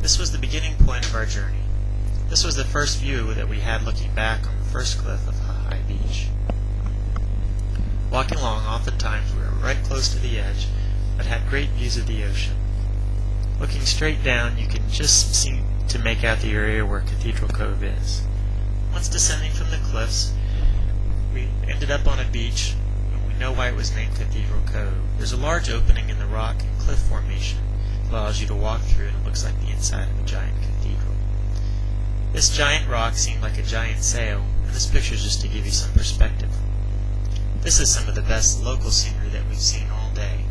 This was the beginning point of our journey. This was the first view that we had looking back on the first cliff of High Beach. Walking along, oftentimes we were right close to the edge, but had great views of the ocean. Looking straight down, you can just seem to make out the area where Cathedral Cove is. Once descending from the cliffs, we ended up on a beach, and we know why it was named Cathedral Cove. There's a large opening in the rock and cliff formation that allows you to walk through, and it looks like the inside of a giant cathedral. This giant rock seemed like a giant sail, and this picture is just to give you some perspective. This is some of the best local scenery that we've seen all day.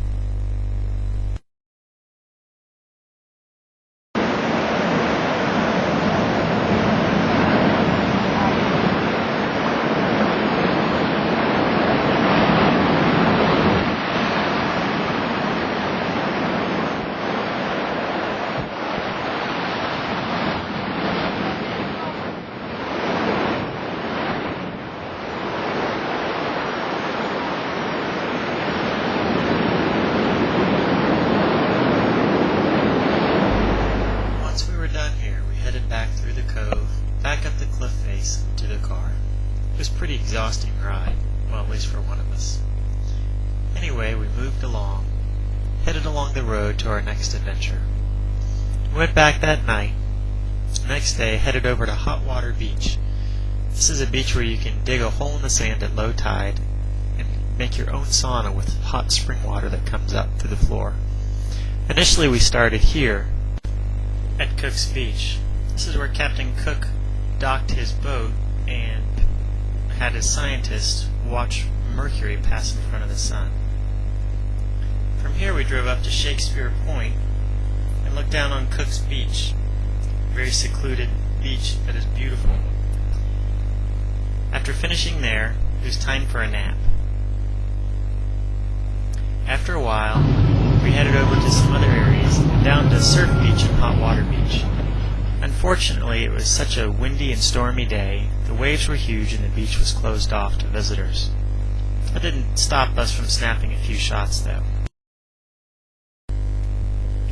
Back through the cove, back up the cliff face, to the car. It was a pretty exhausting ride, well, at least for one of us. Anyway, we moved along, headed along the road to our next adventure. We went back that night. The next day, headed over to Hot Water Beach. This is a beach where you can dig a hole in the sand at low tide and make your own sauna with hot spring water that comes up through the floor. Initially, we started here at Cook's Beach. This is where Captain Cook docked his boat and had his scientists watch Mercury pass in front of the sun. From here we drove up to Shakespeare Point and looked down on Cook's Beach, a very secluded beach that is beautiful. After finishing there, it was time for a nap. After a while, we headed over to some other areas and down to Surf Beach and Hot Water Beach. Unfortunately, it was such a windy and stormy day, the waves were huge and the beach was closed off to visitors. That didn't stop us from snapping a few shots, though.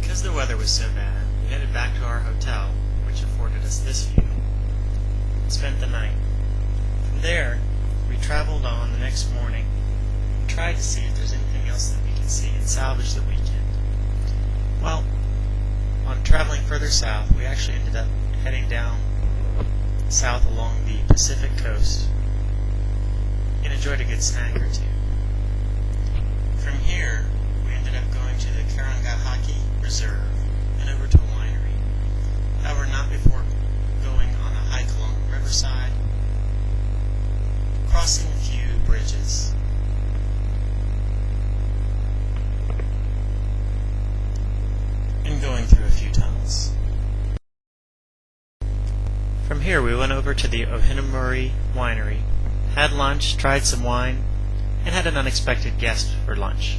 Because the weather was so bad, we headed back to our hotel, which afforded us this view, and spent the night. From there, we traveled on the next morning and tried to see if there's anything else that we could see and salvage the weekend. Well, on traveling further south, we actually ended up heading down south along the Pacific coast and enjoyed a good snack or two. From here, we ended up going to the Karangahaki Reserve and over to a winery. However, not before going on a hike along the riverside, crossing a few bridges, and going through a few tunnels. From here we went over to the Ohinamori Winery, had lunch, tried some wine, and had an unexpected guest for lunch.